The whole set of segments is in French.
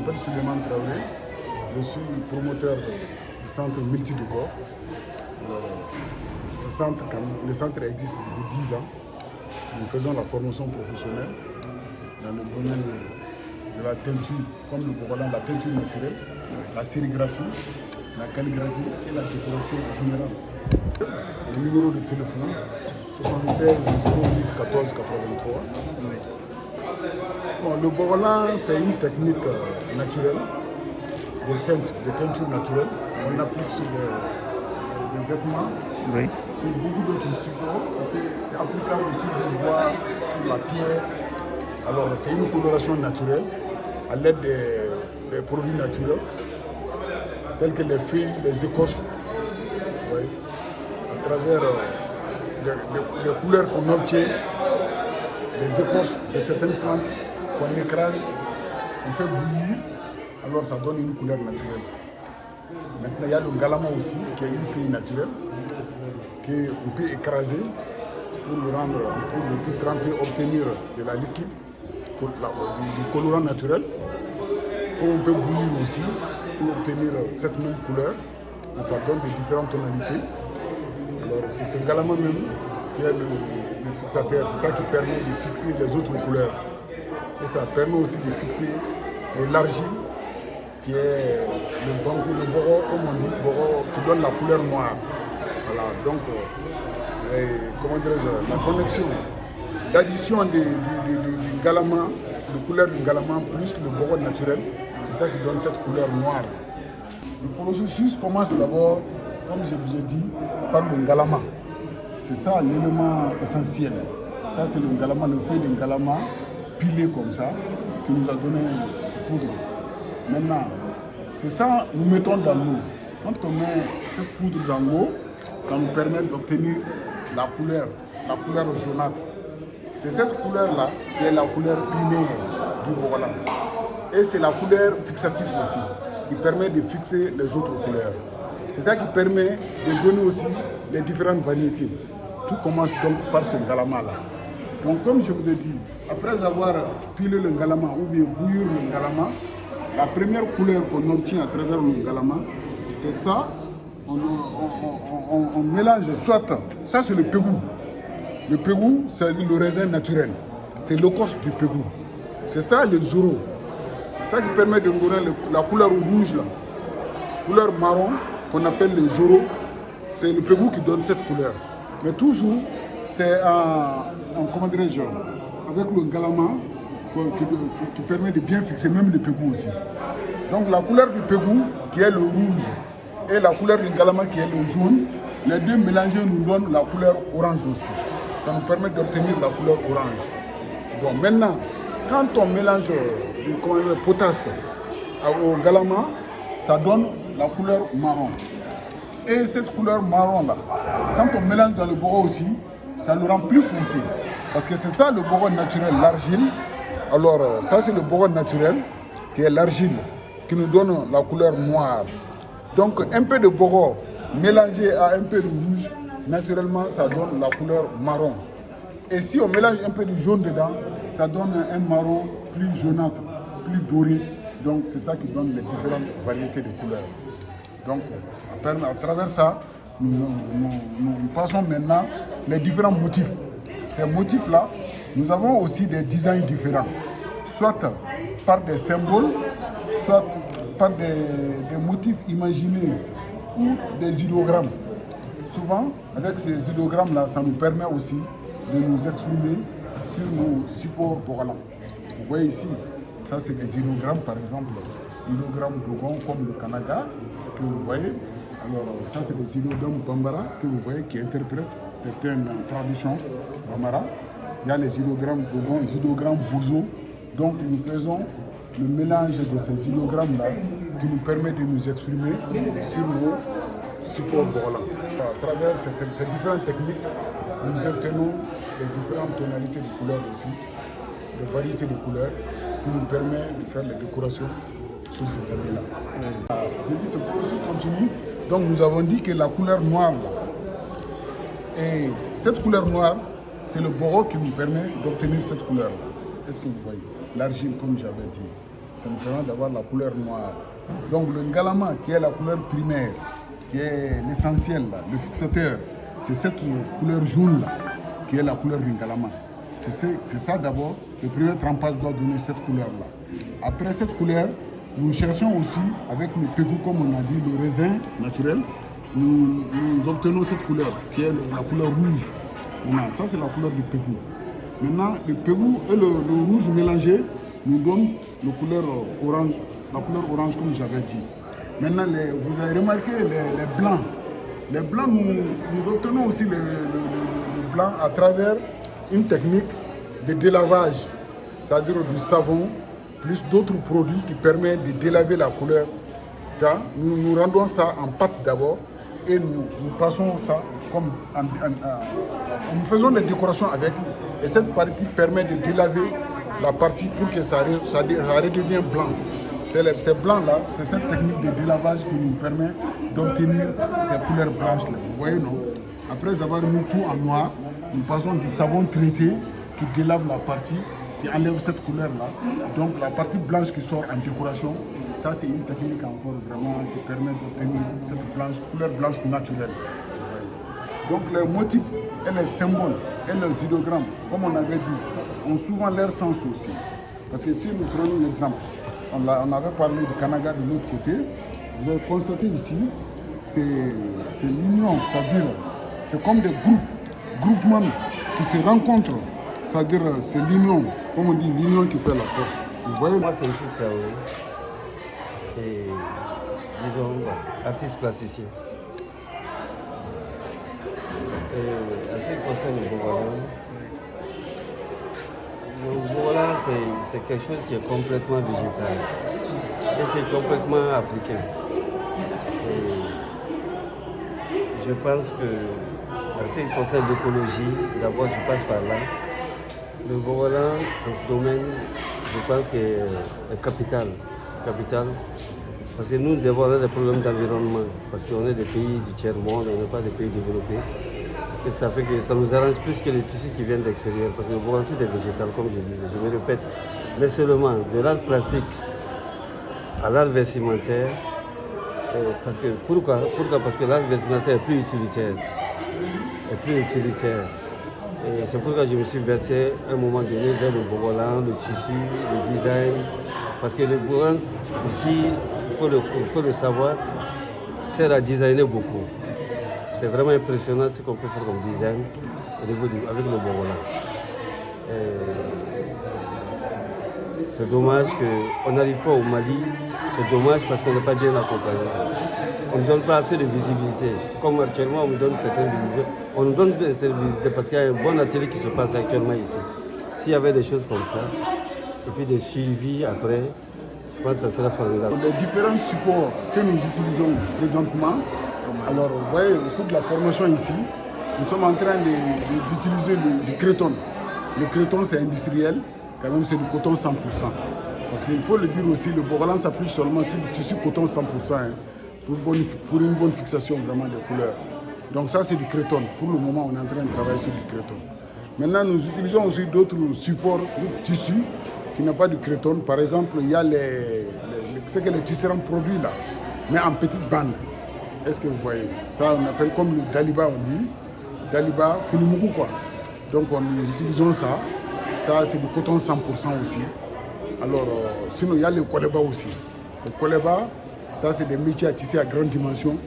m'appelle Souleymane Traoré. Je suis promoteur du centre multidécor. Le centre existe depuis 10 ans. Nous faisons la formation professionnelle dans le domaine de la teinture, comme le Bogolan, la teinture naturelle, la sérigraphie, la calligraphie et la décoration en général. Le numéro de téléphone 76 08 14 83. Bon, le Bogolan, c'est une technique naturelle de teinture naturelle qu'on applique sur les vêtements, oui, sur beaucoup d'autres supports. C'est applicable aussi sur le bois, sur la pierre. Alors, c'est une coloration naturelle à l'aide des produits naturels, tels que les feuilles, les écorces, oui, à travers les couleurs qu'on obtient, les écorces de certaines plantes qu'on écrase, on fait bouillir, alors ça donne une couleur naturelle. Maintenant, il y a le ngalama aussi, qui est une feuille naturelle, qu'on peut écraser pour le rendre en poudre, puis tremper, obtenir de la liquide, du colorant naturel, qu'on peut bouillir aussi pour obtenir cette même couleur. Et ça donne de différentes tonalités. Alors, c'est ce ngalama même qui est le fixateur, c'est ça qui permet de fixer les autres couleurs. Et ça permet aussi de fixer l'argile, qui est le boro, comme on dit, boro, qui donne la couleur noire. Voilà, donc, comment dirais-je, la connexion, l'addition du galama, de couleur du galama plus le boro naturel, c'est ça qui donne cette couleur noire. Le processus commence d'abord, comme je vous ai dit, par le galama. C'est ça l'élément essentiel. Ça, c'est le galama, le fait d'un galama pilé comme ça, qui nous a donné ce poudre. Maintenant, c'est ça, nous mettons dans l'eau. Quand on met cette poudre dans l'eau, ça nous permet d'obtenir la couleur jaunâtre. C'est cette couleur-là qui est la couleur primaire du Bogolan. Et c'est la couleur fixative aussi, qui permet de fixer les autres couleurs. C'est ça qui permet de donner aussi les différentes variétés. Tout commence donc par ce ngalama-là. Donc comme je vous ai dit, après avoir pilé le ngalama ou bien bouillir le ngalama, la première couleur qu'on obtient à travers le ngalama, c'est ça. On mélange, soit, ça c'est le pégou. Le pégou, c'est le raisin naturel. C'est l'écorce du pégou. C'est ça le zoro. C'est ça qui permet de donner la couleur rouge, là. Couleur marron, qu'on appelle le zoro. C'est le pégou qui donne cette couleur. Mais toujours, c'est comment dirais-je, avec le ngalama, qui permet de bien fixer même le pégou aussi. Donc la couleur du pégou, qui est le rouge, et la couleur du ngalama, qui est le jaune, les deux mélangés nous donnent la couleur orange aussi. Ça nous permet d'obtenir la couleur orange. Bon, maintenant, quand on mélange le potasse au ngalama, ça donne la couleur marron. Et cette couleur marron-là, quand on mélange dans le boro aussi, ça le rend plus foncé. Parce que c'est ça le boro naturel, l'argile. Alors, ça c'est le boro naturel, qui est l'argile, qui nous donne la couleur noire. Donc, un peu de boro mélangé à un peu de rouge, naturellement, ça donne la couleur marron. Et si on mélange un peu de jaune dedans, ça donne un marron plus jaunâtre, plus doré. Donc, c'est ça qui donne les différentes variétés de couleurs. Donc, à travers ça, nous passons maintenant les différents motifs. Ces motifs-là, nous avons aussi des designs différents, soit par des symboles, soit par des motifs imaginés ou des idéogrammes. Souvent, avec ces idéogrammes-là, ça nous permet aussi de nous exprimer sur nos supports Bogolan. Vous voyez ici, ça c'est des idéogrammes, par exemple, idéogrammes Dogon comme le Kanaga, que vous voyez. Alors, ça c'est des idéogrammes Bambara que vous voyez qui interprètent certaines traditions Bambara. Il y a les idéogrammes Dogon, les idéogrammes Bozo. Donc nous faisons le mélange de ces idéogrammes-là qui nous permet de nous exprimer sur nos supports Bogolan. À travers ces différentes techniques, nous obtenons les différentes tonalités de couleurs aussi, les variétés de couleurs qui nous permettent de faire les décorations sur ces habits-là. J'ai dit ce processus continue. Donc nous avons dit que la couleur noire, là, et cette couleur noire, c'est le boro qui nous permet d'obtenir cette couleur-là. Est-ce que vous voyez? L'argile, comme j'avais dit. ça nous permet d'avoir la couleur noire. Donc le ngalama, qui est la couleur primaire, qui est l'essentiel, le fixateur, c'est cette couleur jaune là, qui est la couleur du ngalama. C'est ça d'abord, le premier trempage doit donner cette couleur là. Après cette couleur, nous cherchons aussi, avec le pégou, comme on a dit, le raisin naturel, nous obtenons cette couleur, qui est la couleur rouge. Maintenant, ça c'est la couleur du pégou. Maintenant, le pégou et le rouge mélangé nous donnent la couleur orange comme j'avais dit. Maintenant, vous avez remarqué les blancs. Les blancs, nous obtenons aussi le blanc à travers une technique de délavage, c'est-à-dire du savon, plus d'autres produits qui permettent de délaver la couleur. Nous rendons ça en pâte d'abord et nous passons ça comme nous faisons des décorations avec, et cette partie permet de délaver la partie pour que ça redevienne blanc. Ces blancs-là, c'est cette technique de délavage qui nous permet d'obtenir ces couleurs blanches-là. Vous voyez, non? Après avoir mis tout en noir, nous passons du savon traité qui délave la partie, qui enlève cette couleur-là. Donc la partie blanche qui sort en décoration, ça c'est une technique encore vraiment qui permet d'obtenir cette couleur blanche naturelle. Donc les motifs et les symboles et les idéogrammes, comme on avait dit, ont souvent leur sens aussi. Parce que si nous prenons l'exemple, on avait parlé du Kanaga de l'autre côté, vous avez constaté ici, c'est l'union, c'est-à-dire c'est comme des groupements qui se rencontrent, c'est-à-dire c'est l'union, comme on dit, l'union qui fait la force. Vous voyez? Moi c'est ici Traoré, et disons, artiste plasticien. Et en ce qui concerne le Bogolan, c'est quelque chose qui est complètement végétal et c'est complètement africain. Et je pense que en ce qui concerne l'écologie, d'abord je passe par là. Le Bogolan, dans ce domaine, je pense qu'il est capital. Parce que nous devons avoir des problèmes d'environnement, parce qu'on est des pays du tiers-monde, on n'est pas des pays développés. Et ça fait que ça nous arrange plus que les tissus qui viennent d'extérieur, parce que le Bogolan, tout est végétal, comme je disais, je me répète. Mais seulement de l'art plastique à l'art vestimentaire, parce que, pourquoi? Parce que l'art vestimentaire est plus utilitaire. Et c'est pourquoi je me suis versé à un moment donné vers le Bogolan, le tissu, le design. Parce que le Bogolan aussi, il faut le savoir, sert à designer beaucoup. C'est vraiment impressionnant ce qu'on peut faire comme design avec le Bogolan. C'est dommage qu'on n'arrive pas au Mali, c'est dommage parce qu'on n'est pas bien accompagné. On ne donne pas assez de visibilité. Comme actuellement, on me donne certaines visibilités. On nous donne cette visibilité parce qu'il y a un bon atelier qui se passe actuellement ici. S'il y avait des choses comme ça, et puis des suivis après, je pense que ça serait formidable. Les différents supports que nous utilisons présentement, alors vous voyez, au cours de la formation ici, nous sommes en train d'utiliser le créton. Le créton c'est industriel, quand même c'est du coton 100%. Parce qu'il faut le dire aussi, le Bogolan s'appuie seulement sur du tissu coton 100%, pour une bonne fixation vraiment des couleurs. Donc ça c'est du créton. Pour le moment on est en train de travailler sur du créton. Maintenant nous utilisons aussi d'autres supports, d'autres tissus qui n'ont pas de créton. Par exemple, il y a ce que les différents produits là, mais en petites bandes. Est-ce que vous voyez? Ça on appelle comme le daliba, on dit. Daliba, funumuku quoi. Donc nous utilisons ça. Ça c'est du coton 100% aussi. Alors sinon il y a le koleba aussi. Le koleba, ça c'est des métiers à tisser à grande dimension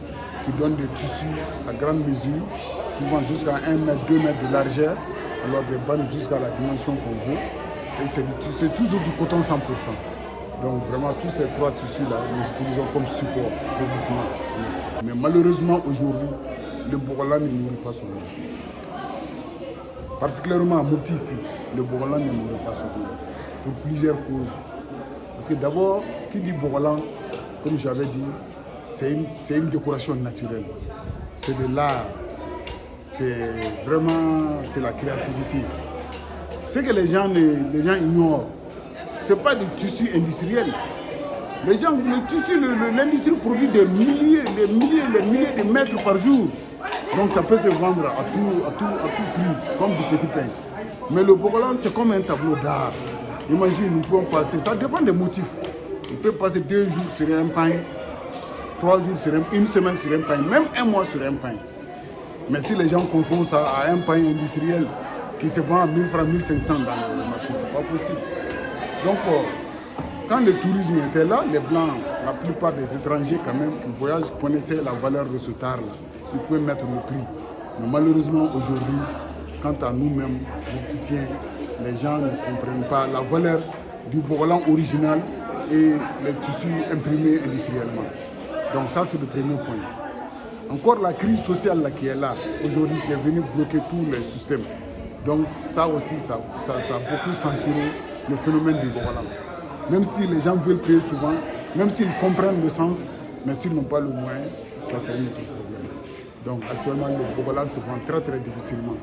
qui donnent des tissus à grande mesure, souvent jusqu'à 1 mètre, 2 mètres de largeur, alors des bandes jusqu'à la dimension qu'on veut. Et c'est toujours du coton 100%. Donc vraiment tous ces trois tissus-là, nous utilisons comme support présentement. Mais malheureusement aujourd'hui, le Bogolan ne nourrit pas son monde. Particulièrement à Mopti ici, le Bogolan ne nourrit pas son monde. Pour plusieurs causes. Parce que d'abord, qui dit Bogolan, comme j'avais dit, c'est une décoration naturelle. C'est de l'art. C'est la créativité. Ce que les gens ignorent, ce n'est pas du tissu industriel. Les gens, le tissu, l'industrie produit des milliers de mètres par jour. Donc ça peut se vendre à tout prix, comme du petit pain. Mais le Bogolan, c'est comme un tableau d'art. Imagine, nous pouvons passer, ça dépend des motifs. On peut passer 2 jours sur un pain, 3 jours sur une semaine sur un pain, même un mois sur un pain. Mais si les gens confondent ça à un pain industriel qui se vend à 1000 francs, 1500 dans le marché, ce n'est pas possible. Donc, quand le tourisme était là, les Blancs, la plupart des étrangers quand même qui voyagent connaissaient la valeur de ce art-là. Ils pouvaient mettre le prix. Mais malheureusement, aujourd'hui, quant à nous-mêmes, opticiens, les gens ne comprennent pas la valeur du bogolan original et les tissus imprimés industriellement. Donc ça, c'est le premier point. Encore la crise sociale là, qui est là, aujourd'hui, qui est venue bloquer tous les systèmes. Donc ça aussi, ça a beaucoup censuré le phénomène du bogolan. Même si les gens veulent payer souvent, même s'ils comprennent le sens, mais s'ils n'ont pas le moyen, ça c'est un autre problème. Donc actuellement, le bogolan se vend très très difficilement.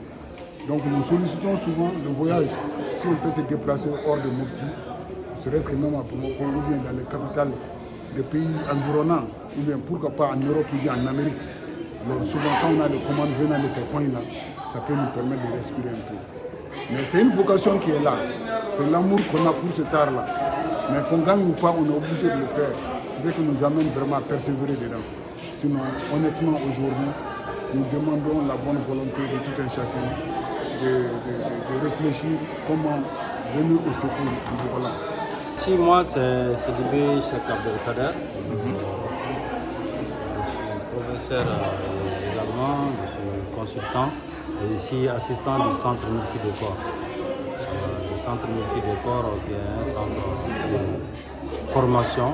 Donc nous sollicitons souvent le voyage. Si on peut se déplacer hors de Mopti, serait-ce que même à Bamako ou bien dans les capitales des pays environnants, ou bien pourquoi pas en Europe ou bien en Amérique. Alors souvent quand on a des commandes venant de ces coins-là, ça peut nous permettre de respirer un peu. Mais c'est une vocation qui est là. C'est l'amour qu'on a pour cet art-là. Mais qu'on gagne ou pas, on est obligé de le faire. C'est ce qui nous amène vraiment à persévérer dedans. Sinon, honnêtement, aujourd'hui, nous demandons la bonne volonté de tout un chacun de réfléchir comment venir au secours du Bogolan. Si moi, c'est Sidibé Cheikh Abdelkader. Je suis professeur également, je suis consultant et ici assistant du centre multidécor. Le centre multidécor qui est un centre de formation,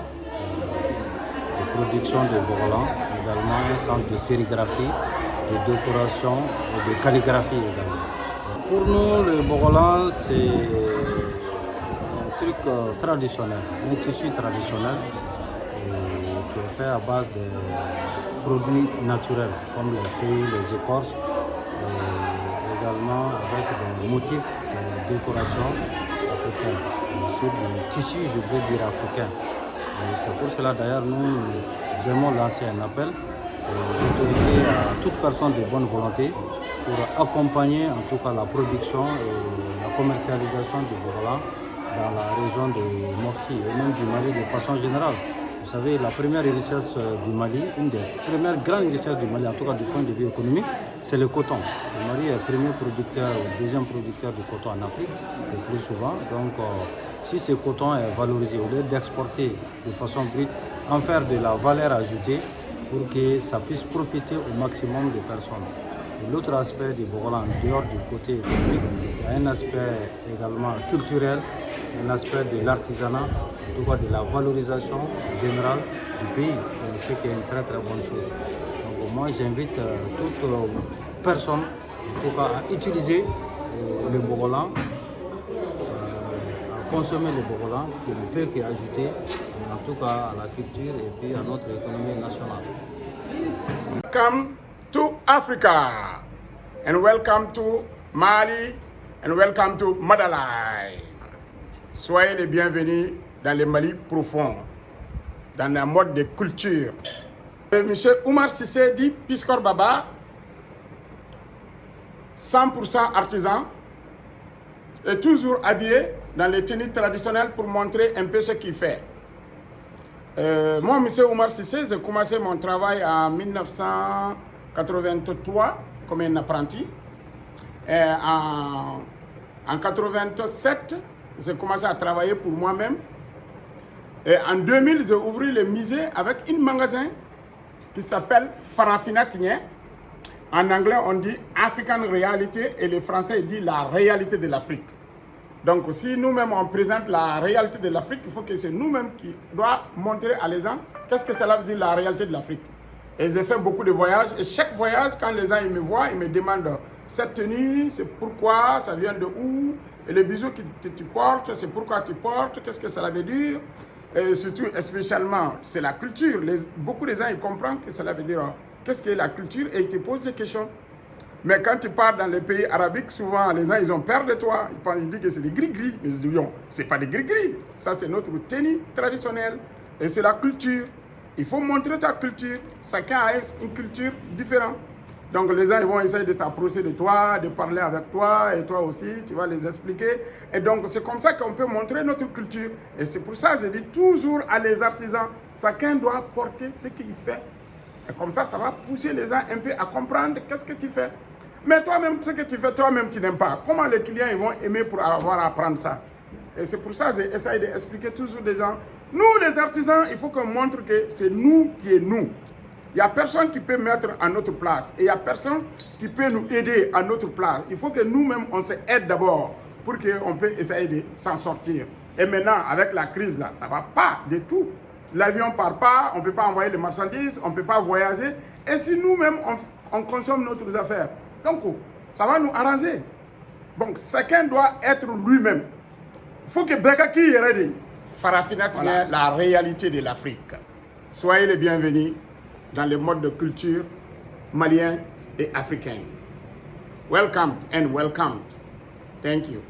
de production de bogolan, également un centre de sérigraphie, de décoration et de calligraphie également. Pour nous, le bogolan, c'est un truc traditionnel, un tissu traditionnel qui est fait à base de produits naturels comme les feuilles, les écorces, et également avec des motifs de décoration africaine, sur du tissu, je veux dire, africain. Et c'est pour cela d'ailleurs nous aimons lancer un appel aux autorités, à toute personne de bonne volonté, pour accompagner en tout cas la production et la commercialisation du bogolan dans la région de Mopti et même du Mali de façon générale. Vous savez, la première richesse du Mali, une des premières grandes richesses du Mali, en tout cas du point de vue économique, c'est le coton. Le Mali est le premier producteur, le deuxième producteur de coton en Afrique, le plus souvent. Donc, si ce coton est valorisé, au lieu d'exporter de façon brute, en faire de la valeur ajoutée pour que ça puisse profiter au maximum de personnes. Et l'autre aspect du bogolan, en dehors du côté économique, il y a un aspect également culturel, un aspect de l'artisanat, en tout cas de la valorisation générale du pays, ce qui est une très très bonne chose. Donc moi j'invite toute personne en tout cas à utiliser le bogolan, à consommer le bogolan, qui ne peut qu'ajouter en tout cas à la culture et puis à notre économie nationale. Welcome to Africa and welcome to Mali and welcome to Madalai. Soyez les bienvenus dans le Mali profond, dans le mode de culture. Monsieur Oumar Cissé dit Piskor Baba, 100% artisan, et toujours habillé dans les tenues traditionnelles pour montrer un peu ce qu'il fait. Moi, monsieur Oumar Cissé, j'ai commencé mon travail en 1983 comme un apprenti. Et en 1987, j'ai commencé à travailler pour moi-même. Et en 2000, j'ai ouvert le musée avec un magasin qui s'appelle Farafina Tigné. En anglais, on dit African Reality et les Français disent la réalité de l'Afrique. Donc, si nous-mêmes on présente la réalité de l'Afrique, il faut que c'est nous-mêmes qui doivent montrer à les gens qu'est-ce que cela veut dire la réalité de l'Afrique. Et j'ai fait beaucoup de voyages. Et chaque voyage, quand les gens ils me voient, ils me demandent cette tenue, c'est pourquoi, ça vient de où, et les bijoux que tu portes, c'est pourquoi tu portes, qu'est-ce que cela veut dire. Et surtout, spécialement, c'est la culture. Beaucoup de gens ils comprennent que cela veut dire qu'est-ce que la culture et ils te posent des questions. Mais quand tu pars dans les pays arabiques, souvent les gens ils ont peur de toi. Ils disent que c'est des gris-gris. Mais ils disent non, ce n'est pas des gris-gris. Ça, c'est notre tenue traditionnelle. Et c'est la culture. Il faut montrer ta culture. Chacun a une culture différente. Donc les gens ils vont essayer de s'approcher de toi, de parler avec toi, et toi aussi, tu vas les expliquer. Et donc c'est comme ça qu'on peut montrer notre culture. Et c'est pour ça que je dis toujours à les artisans, chacun doit porter ce qu'il fait. Et comme ça, ça va pousser les gens un peu à comprendre qu'est-ce que tu fais. Mais toi-même, ce que tu fais, toi-même, tu n'aimes pas. Comment les clients ils vont aimer pour avoir à apprendre ça? Et c'est pour ça que j'essaie d'expliquer toujours aux gens. Nous, les artisans, il faut qu'on montre que c'est nous qui est nous. Il n'y a personne qui peut mettre à notre place. Et il n'y a personne qui peut nous aider à notre place. Il faut que nous-mêmes, on se aide d'abord pour qu'on puisse essayer de s'en sortir. Et maintenant, avec la crise, là, ça ne va pas du tout. L'avion ne part pas, on ne peut pas envoyer de marchandises, on ne peut pas voyager. Et si nous-mêmes, on consomme nos affaires, donc ça va nous arranger. Donc chacun doit être lui-même. Il faut que Bekaki Yeredi Farafina tienne la réalité de l'Afrique. Soyez les bienvenus dans le mode de culture malien et africain. Welcome and welcome. Thank you.